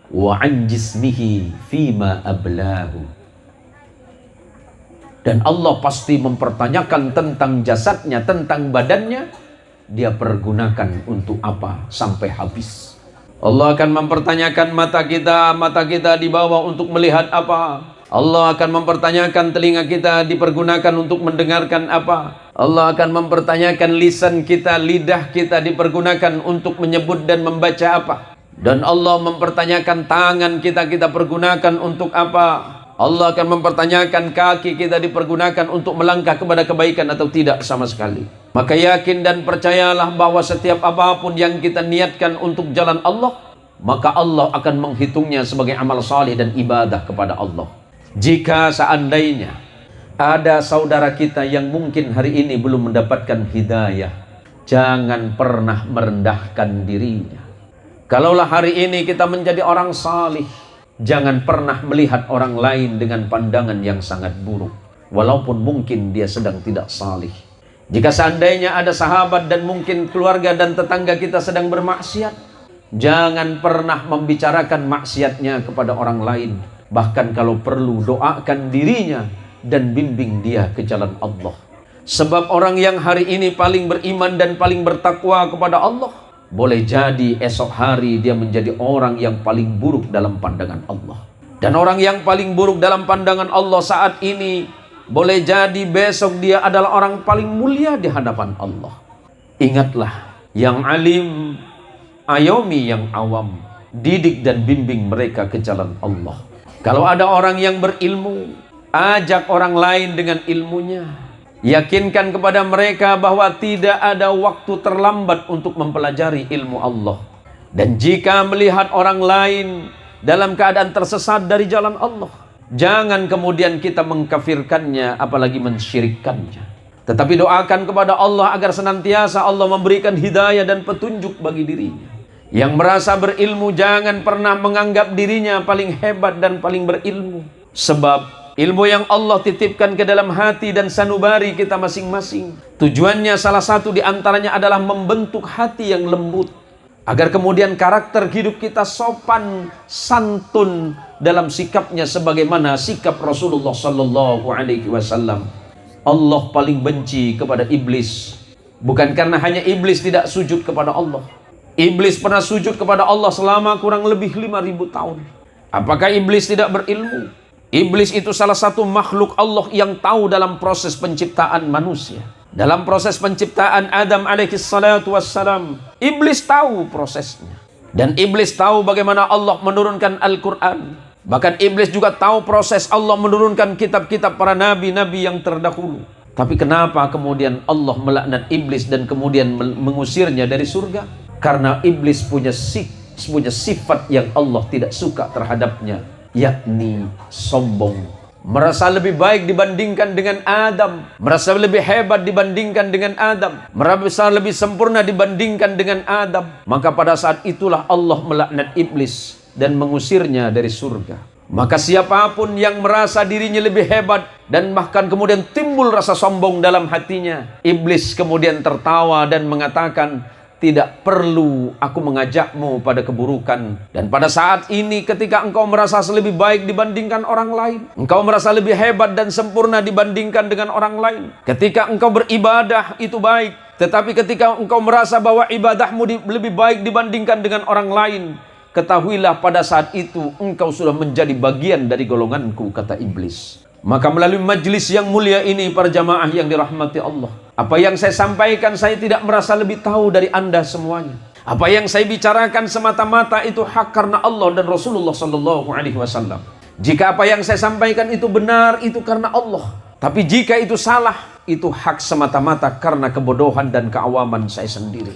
wa an jismihi fima ablahu. Dan Allah pasti mempertanyakan tentang jasadnya, tentang badannya, dia pergunakan untuk apa sampai habis. Allah akan mempertanyakan mata kita dibawa untuk melihat apa. Allah akan mempertanyakan telinga kita dipergunakan untuk mendengarkan apa. Allah akan mempertanyakan lisan kita, lidah kita dipergunakan untuk menyebut dan membaca apa. Dan Allah mempertanyakan tangan kita pergunakan untuk apa. Allah akan mempertanyakan kaki kita dipergunakan untuk melangkah kepada kebaikan atau tidak sama sekali. Maka yakin dan percayalah bahwa setiap apapun yang kita niatkan untuk jalan Allah, maka Allah akan menghitungnya sebagai amal saleh dan ibadah kepada Allah. Jika seandainya ada saudara kita yang mungkin hari ini belum mendapatkan hidayah, jangan pernah merendahkan dirinya. Kalaulah hari ini kita menjadi orang salih, jangan pernah melihat orang lain dengan pandangan yang sangat buruk, walaupun mungkin dia sedang tidak salih. Jika seandainya ada sahabat dan mungkin keluarga dan tetangga kita sedang bermaksiat, jangan pernah membicarakan maksiatnya kepada orang lain. Bahkan kalau perlu, doakan dirinya dan bimbing dia ke jalan Allah. Sebab orang yang hari ini paling beriman dan paling bertakwa kepada Allah, boleh jadi esok hari dia menjadi orang yang paling buruk dalam pandangan Allah. Dan orang yang paling buruk dalam pandangan Allah saat ini, boleh jadi besok dia adalah orang paling mulia di hadapan Allah. Ingatlah, yang alim ayomi yang awam, didik dan bimbing mereka ke jalan Allah. Kalau ada orang yang berilmu, ajak orang lain dengan ilmunya. Yakinkan kepada mereka bahwa tidak ada waktu terlambat untuk mempelajari ilmu Allah. Dan jika melihat orang lain dalam keadaan tersesat dari jalan Allah, jangan kemudian kita mengkafirkannya, apalagi mensyirikkannya. Tetapi doakan kepada Allah agar senantiasa Allah memberikan hidayah dan petunjuk bagi dirinya. Yang merasa berilmu jangan pernah menganggap dirinya paling hebat dan paling berilmu. Sebab ilmu yang Allah titipkan ke dalam hati dan sanubari kita masing-masing, tujuannya salah satu diantaranya adalah membentuk hati yang lembut, agar kemudian karakter hidup kita sopan santun dalam sikapnya sebagaimana sikap Rasulullah Sallallahu Alaihi Wasallam. Allah paling benci kepada iblis, bukan karena hanya iblis tidak sujud kepada Allah. Iblis pernah sujud kepada Allah selama kurang lebih 5.000 tahun. Apakah iblis tidak berilmu? Iblis itu salah satu makhluk Allah yang tahu dalam proses penciptaan manusia. Dalam proses penciptaan Adam alaihi salatu wassalam, iblis tahu prosesnya. Dan iblis tahu bagaimana Allah menurunkan Al-Quran. Bahkan iblis juga tahu proses Allah menurunkan kitab-kitab para nabi-nabi yang terdahulu. Tapi kenapa kemudian Allah melaknat iblis dan kemudian mengusirnya dari surga? Karena iblis punya sifat yang Allah tidak suka terhadapnya, yakni sombong. Merasa lebih baik dibandingkan dengan Adam, merasa lebih hebat dibandingkan dengan Adam, merasa lebih sempurna dibandingkan dengan Adam. Maka pada saat itulah Allah melaknat iblis dan mengusirnya dari surga. Maka siapapun yang merasa dirinya lebih hebat dan bahkan kemudian timbul rasa sombong dalam hatinya, iblis kemudian tertawa dan mengatakan, tidak perlu aku mengajakmu pada keburukan. Dan pada saat ini ketika engkau merasa lebih baik dibandingkan orang lain, engkau merasa lebih hebat dan sempurna dibandingkan dengan orang lain, ketika engkau beribadah itu baik, tetapi ketika engkau merasa bahwa ibadahmu lebih baik dibandingkan dengan orang lain, ketahuilah pada saat itu engkau sudah menjadi bagian dari golonganku, kata iblis. Maka melalui majlis yang mulia ini, para jamaah yang dirahmati Allah, apa yang saya sampaikan saya tidak merasa lebih tahu dari Anda semuanya. Apa yang saya bicarakan semata-mata itu hak karena Allah dan Rasulullah Sallallahu Alaihi Wasallam. Jika apa yang saya sampaikan itu benar, itu karena Allah. Tapi jika itu salah, itu hak semata-mata karena kebodohan dan keawaman saya sendiri.